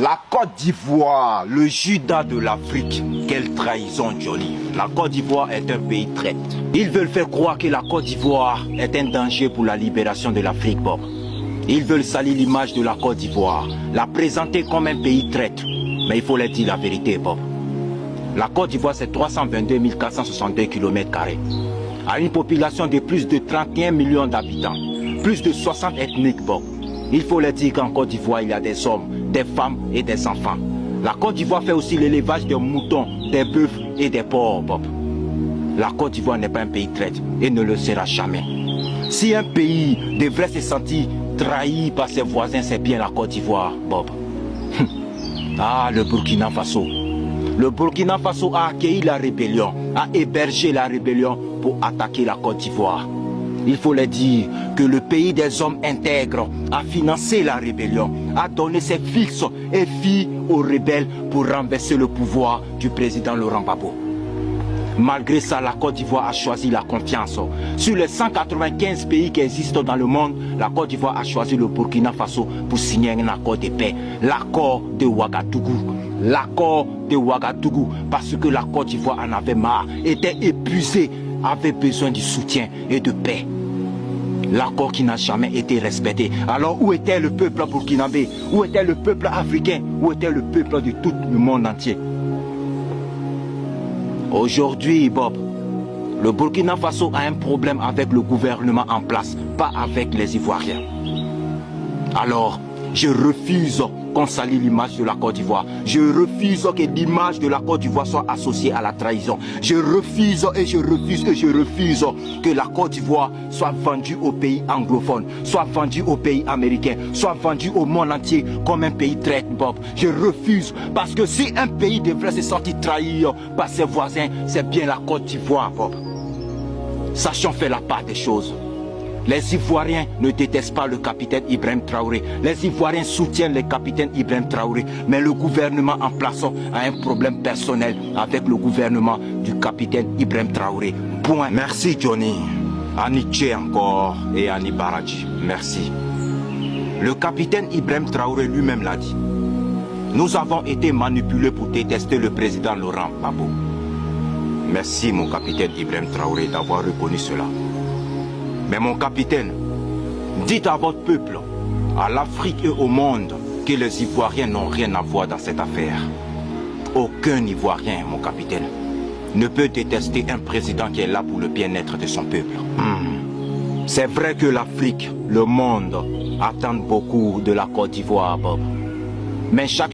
La Côte d'Ivoire, le Judas de l'Afrique. Quelle trahison, Johnny. La Côte d'Ivoire est un pays traître. Ils veulent faire croire que la Côte d'Ivoire est un danger pour la libération de l'Afrique, Bob. Ils veulent salir l'image de la Côte d'Ivoire, la présenter comme un pays traître. Mais il faut leur dire la vérité, Bob. La Côte d'Ivoire, c'est 322 462 km², a une population de plus de 31 millions d'habitants, plus de 60 ethniques, Bob. Il faut leur dire qu'en Côte d'Ivoire, il y a des hommes, des femmes et des enfants. La Côte d'Ivoire fait aussi l'élevage des moutons, des bœufs et des porcs, Bob. La Côte d'Ivoire n'est pas un pays traître et ne le sera jamais. Si un pays devrait se sentir trahi par ses voisins, c'est bien la Côte d'Ivoire, Bob. Ah, le Burkina Faso. Le Burkina Faso a accueilli la rébellion, a hébergé la rébellion pour attaquer la Côte d'Ivoire. Il faut leur dire que le pays des hommes intègres a financé la rébellion, a donné ses fils et filles aux rebelles pour renverser le pouvoir du président Laurent Gbagbo. Malgré ça, la Côte d'Ivoire a choisi la confiance. Sur les 195 pays qui existent dans le monde, la Côte d'Ivoire a choisi le Burkina Faso pour signer un accord de paix, l'accord de Ouagadougou. L'accord de Ouagadougou, parce que la Côte d'Ivoire en avait marre, était épuisée, avait besoin de soutien et de paix. L'accord qui n'a jamais été respecté. Alors où était le peuple burkinabé? Où était le peuple africain? Où était le peuple de tout le monde entier? Aujourd'hui, Bob, le Burkina Faso a un problème avec le gouvernement en place, pas avec les Ivoiriens. Alors, je refuse qu'on salit l'image de la Côte d'Ivoire. Je refuse que l'image de la Côte d'Ivoire soit associée à la trahison. Je refuse et je refuse et je refuse que la Côte d'Ivoire soit vendue aux pays anglophones, soit vendue aux pays américains, soit vendue au monde entier comme un pays traître, Bob. Je refuse parce que si un pays devrait se sentir trahi par ses voisins, c'est bien la Côte d'Ivoire, Bob. Sachons faire la part des choses. Les Ivoiriens ne détestent pas le capitaine Ibrahim Traoré. Les Ivoiriens soutiennent le capitaine Ibrahim Traoré. Mais le gouvernement en place a un problème personnel avec le gouvernement du capitaine Ibrahim Traoré. Point. Merci Johnny. Aniché encore et Ani Baradji. Merci. Le capitaine Ibrahim Traoré lui-même l'a dit. Nous avons été manipulés pour détester le président Laurent Gbagbo. Merci mon capitaine Ibrahim Traoré d'avoir reconnu cela. Mais mon capitaine, dites à votre peuple, à l'Afrique et au monde, que les Ivoiriens n'ont rien à voir dans cette affaire. Aucun Ivoirien, mon capitaine, ne peut détester un président qui est là pour le bien-être de son peuple. C'est vrai que l'Afrique, le monde, attendent beaucoup de la Côte d'Ivoire, Bob. Mais chaque